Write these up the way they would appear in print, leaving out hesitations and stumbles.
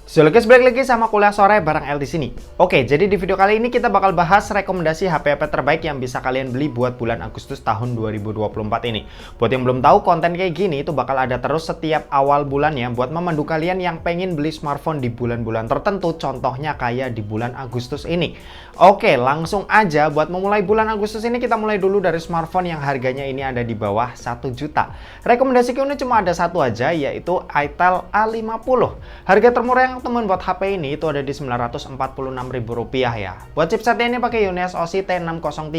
So guys, balik lagi sama kuliah sore bareng El di sini. Oke, jadi di video kali ini kita bakal bahas rekomendasi HP-HP terbaik yang bisa kalian beli buat bulan Agustus tahun 2024 ini. Buat yang belum tahu, konten kayak gini itu bakal ada terus setiap awal bulannya buat memandu kalian yang pengen beli smartphone di bulan-bulan tertentu, contohnya kayak di bulan Agustus ini. Oke, langsung aja buat memulai bulan Agustus ini kita mulai dulu dari smartphone yang harganya ini ada di bawah 1 juta. Rekomendasiku ini cuma ada satu aja, yaitu Itel A50. Harga termurah yang temen buat HP ini itu ada di Rp946.000 ya. Buat chipsetnya ini pakai Unisoc T603.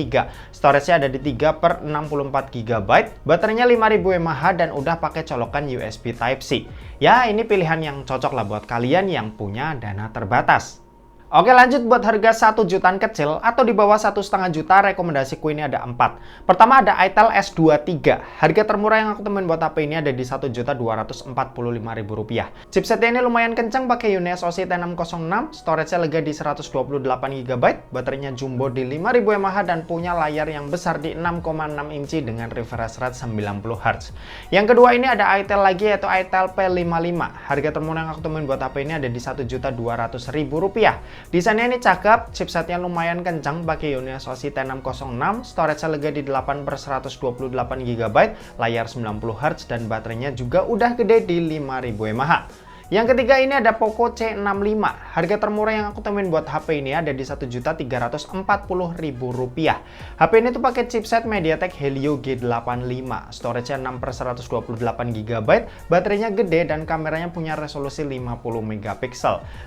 Storage-nya ada di 3/64 GB. Baterainya 5000 mAh dan udah pakai colokan USB Type-C. Ya, ini pilihan yang cocok lah buat kalian yang punya dana terbatas. Oke, lanjut buat harga 1 jutaan kecil atau di bawah 1,5 juta, rekomendasiku ini ada 4. Pertama ada Itel S23. Harga termurah yang aku temuin buat HP ini ada di Rp1.245.000. Chipsetnya ini lumayan kencang pakai Unisoc T606, storage-nya lega di 128 GB, baterainya jumbo di 5000 mAh dan punya layar yang besar di 6,6 inci dengan refresh rate 90 Hz. Yang kedua ini ada Itel lagi, yaitu Itel P55. Harga termurah yang aku temuin buat HP ini ada di Rp1.200.000. Desainnya ini cakep, chipsetnya lumayan kencang pakai Unisoc T606, storage-nya lega di 8/128 GB, layar 90 Hz dan baterainya juga udah gede di 5000 mAh. Yang ketiga ini ada Poco C65. Harga termurah yang aku temuin buat HP ini ada di Rp1.340.000. HP ini tuh pakai chipset MediaTek Helio G85, storage-nya 6/128 GB, baterainya gede dan kameranya punya resolusi 50 MP.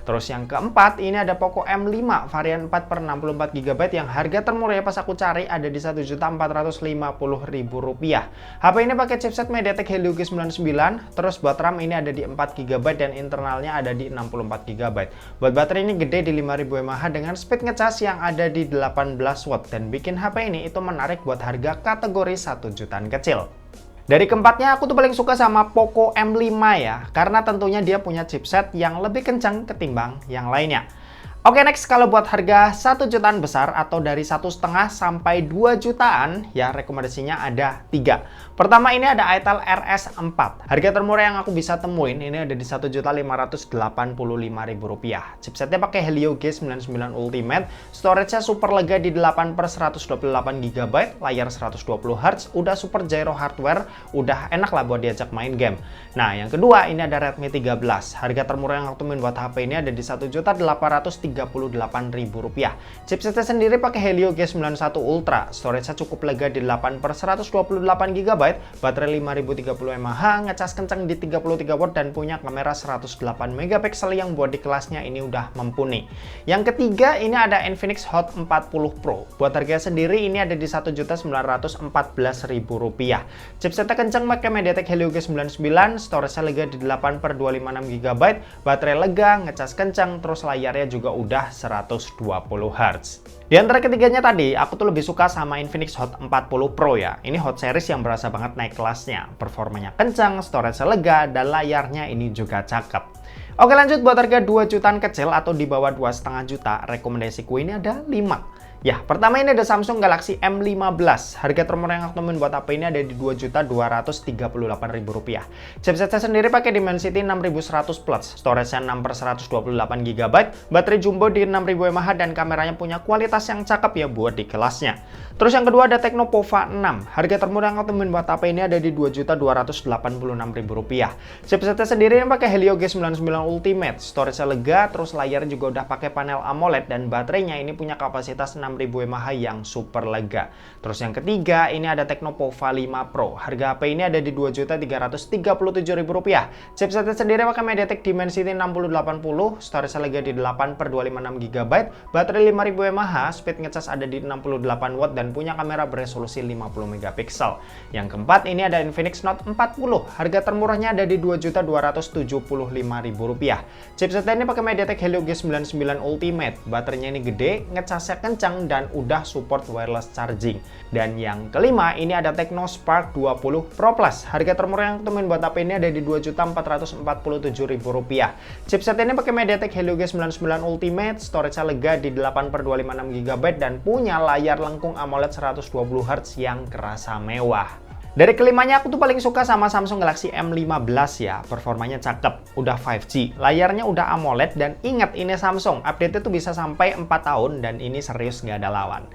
Terus yang keempat ini ada Poco M5 varian 4/64 GB yang harga termurahnya pas aku cari ada di Rp1.450.000. HP ini pakai chipset MediaTek Helio G99, terus buat RAM ini ada di 4 GB dan internalnya ada di 64 GB. Buat baterai ini gede di 5000 mAh dengan speed ngecas yang ada di 18 watt dan bikin HP ini itu menarik buat harga kategori 1 jutaan kecil. Dari keempatnya aku tuh paling suka sama Poco M5 ya, karena tentunya dia punya chipset yang lebih kencang ketimbang yang lainnya. Oke, next, kalau buat harga 1 jutaan besar atau dari 1,5 sampai 2 jutaan, ya rekomendasinya ada 3. Pertama ini ada Itel RS4. Harga termurah yang aku bisa temuin ini ada di Rp1.585.000. Chipsetnya pakai Helio G99 Ultimate, storage-nya super lega di 8/128 GB, layar 120 Hz, udah super gyro hardware, udah enak lah buat diajak main game. Nah, yang kedua ini ada Redmi 13. Harga termurah yang aku temuin buat HP ini ada di Rp1.838.000. Chipsetnya sendiri pakai Helio G91 Ultra, storage-nya cukup lega di 8/128 GB, baterai 5030 mAh, ngecas kencang di 33 watt dan punya kamera 108 MP yang buat di kelasnya ini udah mumpuni. Yang ketiga ini ada Infinix Hot 40 Pro. Buat harga sendiri ini ada di Rp1.914.000. Chipsetnya kencang pakai MediaTek Helio G99, storage-nya lega di 8/256 GB, baterai lega, ngecas kencang, terus layarnya juga udah 120 Hz. Di antara ketiganya tadi, aku tuh lebih suka sama Infinix Hot 40 Pro ya. Ini Hot series yang berasa banget naik kelasnya. Performanya kencang, storage lega, dan layarnya ini juga cakep. Oke, lanjut buat harga 2 jutaan kecil atau di bawah 2,5 juta, rekomendasiku ini ada 5. Ya, pertama ini ada Samsung Galaxy M15. Harga termurah yang aku temuin buat HP ini ada di Rp2.238.000. Chipsetnya sendiri pakai Dimensity 6100 Plus, storage-nya 6/128 GB, baterai jumbo di 6000 mAh dan kameranya punya kualitas yang cakep ya buat di kelasnya. Terus yang kedua ada Tecno Pova 6. Harga termurah yang aku temuin buat HP ini ada di Rp2.286.000. Chipsetnya sendiri ini pakai Helio G99 Ultimate, storage-nya lega, terus layarnya juga udah pakai panel AMOLED dan baterainya ini punya kapasitas 6000 mAh yang super lega. Terus yang ketiga ini ada Tecno Pova 5 Pro. Harga HP ini ada di Rp2.337.000. Chipsetnya sendiri pakai MediaTek Dimensity 6080, storage lega di 8/256 GB, baterai 5000 mAh, speed ngecas ada di 68 watt dan punya kamera beresolusi 50 MP. Yang keempat ini ada Infinix Note 40. Harga termurahnya ada di Rp2.275.000. Chipsetnya ini pakai MediaTek Helio G99 Ultimate, baterainya ini gede, ngecasnya kencang dan udah support wireless charging. Dan yang kelima ini ada Tecno Spark 20 Pro Plus. Harga termurah yang temuin buat HP ini ada di Rp2.447.000. Chipset ini pakai MediaTek Helio G99 Ultimate, storage-nya lega di 8/256 GB dan punya layar lengkung AMOLED 120 Hz yang kerasa mewah. Dari kelimanya aku tuh paling suka sama Samsung Galaxy M15 ya, performanya cakep, udah 5G, layarnya udah AMOLED, dan ingat ini Samsung, update-nya tuh bisa sampai 4 tahun dan ini serius nggak ada lawan.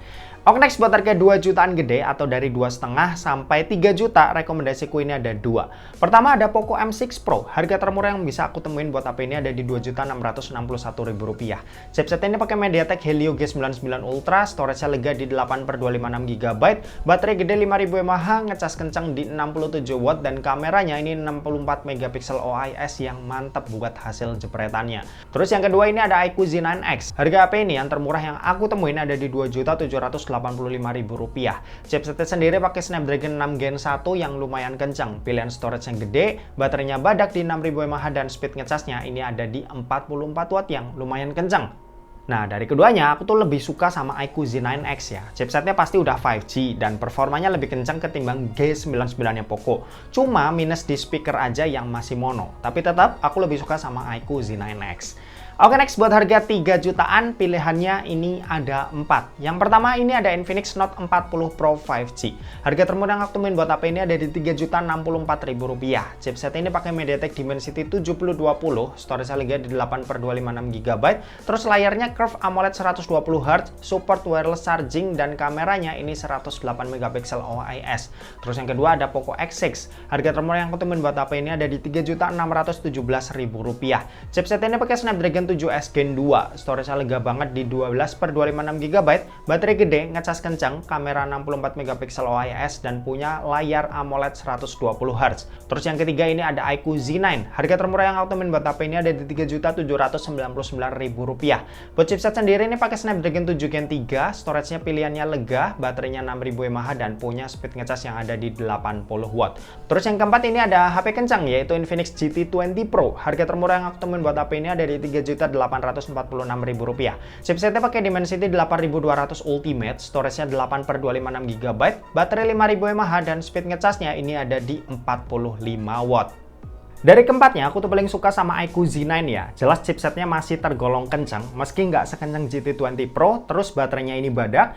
Oke, next buat harga 2 jutaan gede atau dari 2,5 sampai 3 juta, rekomendasiku ini ada dua. Pertama ada Poco M6 Pro, harga termurah yang bisa aku temuin buat HP ini ada di Rp2.661.000. Chipset ini pakai MediaTek Helio G99 Ultra, storage-nya lega di 8/256GB, baterai gede 5000 mAh, ngecas kencang di 67 watt, dan kameranya ini 64 megapiksel OIS yang mantap buat hasil jepretannya. Terus yang kedua ini ada iQOO Z9X. Harga HP ini yang termurah yang aku temuin ada di Rp2.785.000. Chipsetnya sendiri pakai Snapdragon 6 Gen 1 yang lumayan kencang, pilihan storage yang gede, baterainya badak di 6000 mAh, dan speed ngecasnya ini ada di 44 watt yang lumayan kencang. Nah, dari keduanya, aku tuh lebih suka sama iQOO Z9X ya. Chipsetnya pasti udah 5G dan performanya lebih kencang ketimbang G99-nya Poco. Cuma minus di speaker aja yang masih mono. Tapi tetap, aku lebih suka sama iQOO Z9X. Oke, next buat harga 3 jutaan, pilihannya ini ada 4. Yang pertama ini ada Infinix Note 40 Pro 5G. Harga termurah yang aku temuin buat HP ini ada di Rp3.064.000. Chipset ini pakai MediaTek Dimensity 7020, storage lega di 8/256GB, terus layarnya curve AMOLED 120Hz, support wireless charging, dan kameranya ini 108 megapiksel OIS. Terus yang kedua ada Poco X6. Harga termurah yang aku temuin buat HP ini ada di Rp3.617.000. Chipset ini pakai Snapdragon 7S Gen 2, storage lega banget di 12/256GB, baterai gede, ngecas kencang, kamera 64 megapiksel OIS, dan punya layar AMOLED 120Hz. Terus yang ketiga ini ada iQOO Z9. Harga termurah yang aku temuin buat HP ini ada di Rp3.799.000. Buat chipset sendiri ini pakai Snapdragon 7 Gen 3, storage-nya pilihannya lega, baterainya 6000 mAh, dan punya speed ngecas yang ada di 80 watt. Terus yang keempat ini ada HP kencang yaitu Infinix GT20 Pro. Harga termurah yang aku temuin buat HP ini ada di Rp3.846.000. Chipsetnya pakai Dimensity 8200 Ultimate, storage-nya 8/256GB, baterai 5000 mAh, dan speed ngecasnya ini ada di 45 watt. Dari keempatnya, aku tuh paling suka sama iQOO Z9 ya. Jelas chipsetnya masih tergolong kencang, meski nggak sekencang GT20 Pro, terus baterainya ini badak.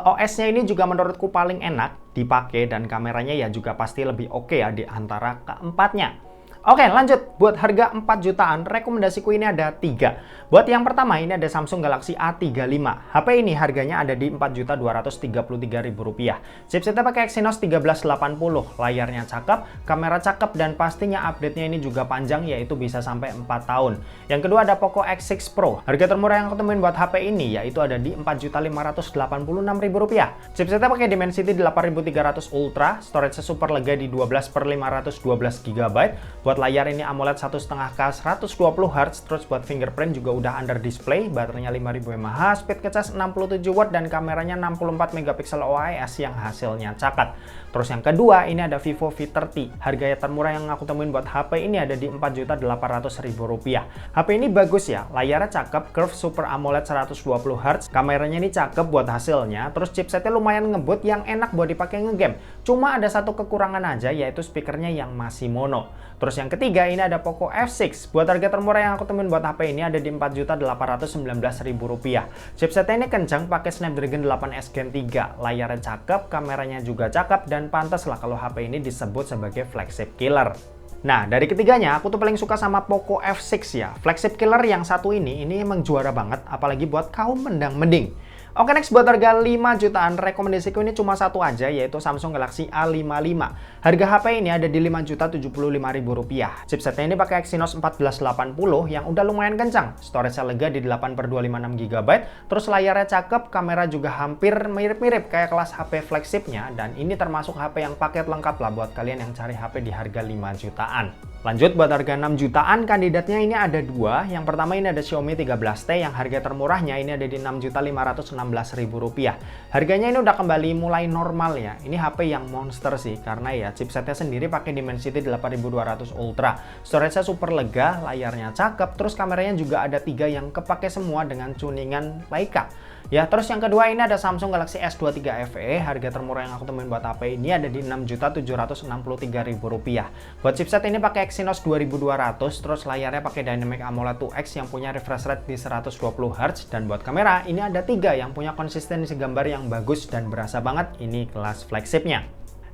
OS-nya ini juga menurutku paling enak dipakai, dan kameranya ya juga pasti lebih oke ya di antara keempatnya. Oke, lanjut. Buat harga 4 jutaan, rekomendasiku ini ada 3. Buat yang pertama, ini ada Samsung Galaxy A35. HP ini harganya ada di Rp4.233.000. Chipsetnya pakai Exynos 1380, layarnya cakep, kamera cakep, dan pastinya update-nya ini juga panjang, yaitu bisa sampai 4 tahun. Yang kedua ada Poco X6 Pro. Harga termurah yang aku temuin buat HP ini yaitu ada di Rp4.586.000. Chipsetnya pakai Dimensity 8300 Ultra, storage super lega di 12/512GB. Buat layar ini AMOLED 1.5K 120Hz, terus buat fingerprint juga udah under display, baterainya 5000 mAh, speed ngecas 67 watt, dan kameranya 64 megapiksel OIS yang hasilnya cakep. Terus yang kedua ini ada Vivo V30. Harga termurah yang aku temuin buat HP ini ada di Rp4.800.000. HP ini bagus ya, layarnya cakep, curve super AMOLED 120Hz, kameranya ini cakep buat hasilnya, terus chipsetnya lumayan ngebut yang enak buat dipakai ngegame. Cuma ada satu kekurangan aja, yaitu speakernya yang masih mono. Terus yang ketiga ini ada Poco F6. Buat harga termurah yang aku temuin buat HP ini ada di Rp4.819.000. Chipsetnya ini kencang, pakai Snapdragon 8S Gen 3, layarnya cakep, kameranya juga cakep, dan pantas lah kalau HP ini disebut sebagai flagship killer. Nah, dari ketiganya aku tuh paling suka sama Poco F6 ya. Flagship killer yang satu ini emang juara banget, apalagi buat kaum mendang-mending. Oke, next buat harga 5 jutaan, rekomendasiku ini cuma satu aja, yaitu Samsung Galaxy A55. Harga HP ini ada di Rp5.075.000. Chipsetnya ini pakai Exynos 1480 yang udah lumayan kencang, storage-nya lega di 8/256GB, terus layarnya cakep, kamera juga hampir mirip-mirip kayak kelas HP flagshipnya, dan ini termasuk HP yang paket lengkap lah buat kalian yang cari HP di harga 5 jutaan. Lanjut buat harga 6 jutaan, kandidatnya ini ada dua. Yang pertama ini ada Xiaomi 13T yang harga termurahnya ini ada di Rp6.516.000. Harganya ini udah kembali mulai normal ya. Ini HP yang monster sih, karena ya chipsetnya sendiri pakai Dimensity 8200 Ultra. Storage-nya super lega, layarnya cakep, terus kameranya juga ada 3 yang kepake semua dengan tuningan Leica. Ya, terus yang kedua ini ada Samsung Galaxy S23 FE. Harga termurah yang aku temuin buat HP ini ada di Rp6.763.000. Buat chipset ini pakai Exynos 2200, terus layarnya pakai Dynamic AMOLED 2X yang punya refresh rate di 120Hz, dan buat kamera ini ada 3 yang punya konsistensi gambar yang bagus dan berasa banget ini kelas flagshipnya.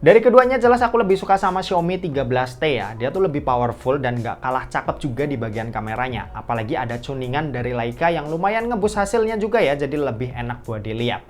Dari keduanya jelas aku lebih suka sama Xiaomi 13T ya. Dia tuh lebih powerful dan nggak kalah cakep juga di bagian kameranya. Apalagi ada tuningan dari Leica yang lumayan ngebus hasilnya juga ya, jadi lebih enak buat dilihat.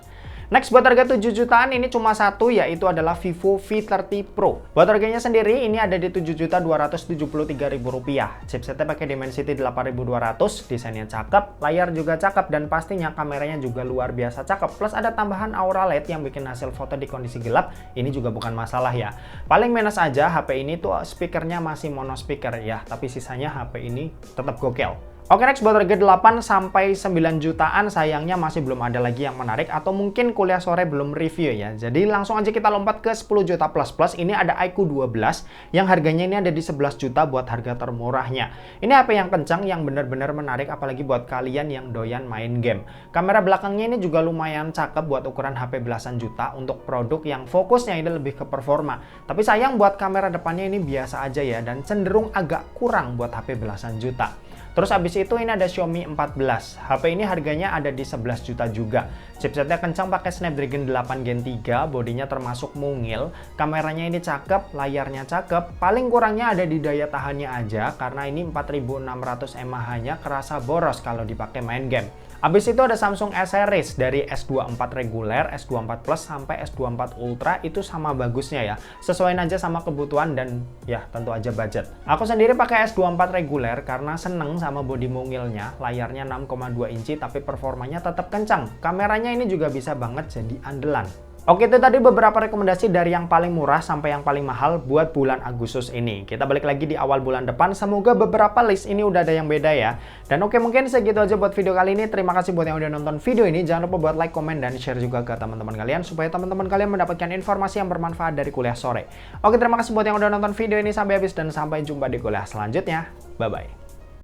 Next, buat harga 7 jutaan ini cuma satu, yaitu adalah Vivo V30 Pro. Buat harganya sendiri ini ada di Rp7.273.000. Chipsetnya pakai Dimensity 8200, desainnya cakep, layar juga cakep, dan pastinya kameranya juga luar biasa cakep. Plus ada tambahan Aura LED yang bikin hasil foto di kondisi gelap, ini juga bukan masalah ya. Paling minus aja HP ini tuh speakernya masih mono speaker ya, tapi sisanya HP ini tetap gokil. Oke, next buat harga 8 sampai 9 jutaan sayangnya masih belum ada lagi yang menarik atau mungkin kuliah sore belum review ya. Jadi langsung aja kita lompat ke 10 juta plus. Ini ada iQOO 12 yang harganya ini ada di 11 juta buat harga termurahnya. Ini HP yang kencang yang benar-benar menarik apalagi buat kalian yang doyan main game. Kamera belakangnya ini juga lumayan cakep buat ukuran HP belasan juta untuk produk yang fokusnya ini lebih ke performa. Tapi sayang buat kamera depannya ini biasa aja ya dan cenderung agak kurang buat HP belasan juta. Terus abis itu ini ada Xiaomi 14. HP ini harganya ada di 11 juta juga. Chipsetnya kencang pakai Snapdragon 8 Gen 3, bodinya termasuk mungil, kameranya ini cakep, layarnya cakep. Paling kurangnya ada di daya tahannya aja karena ini 4600 mAh-nya kerasa boros kalau dipakai main game. Abis itu ada Samsung S series dari S24 reguler, S24 Plus sampai S24 Ultra itu sama bagusnya ya. Sesuaiin aja sama kebutuhan dan ya tentu aja budget. Aku sendiri pakai S24 reguler karena seneng sama bodi mungilnya, layarnya 6,2 inci tapi performanya tetap kencang. Kameranya ini juga bisa banget jadi andalan. Oke, itu tadi beberapa rekomendasi dari yang paling murah sampai yang paling mahal buat bulan Agustus ini. Kita balik lagi di awal bulan depan, semoga beberapa list ini udah ada yang beda ya. Dan oke, mungkin segitu aja buat video kali ini. Terima kasih buat yang udah nonton video ini. Jangan lupa buat like, komen, dan share juga ke teman-teman kalian supaya teman-teman kalian mendapatkan informasi yang bermanfaat dari kuliah sore. Oke, terima kasih buat yang udah nonton video ini sampai habis dan sampai jumpa di kuliah selanjutnya. Bye-bye.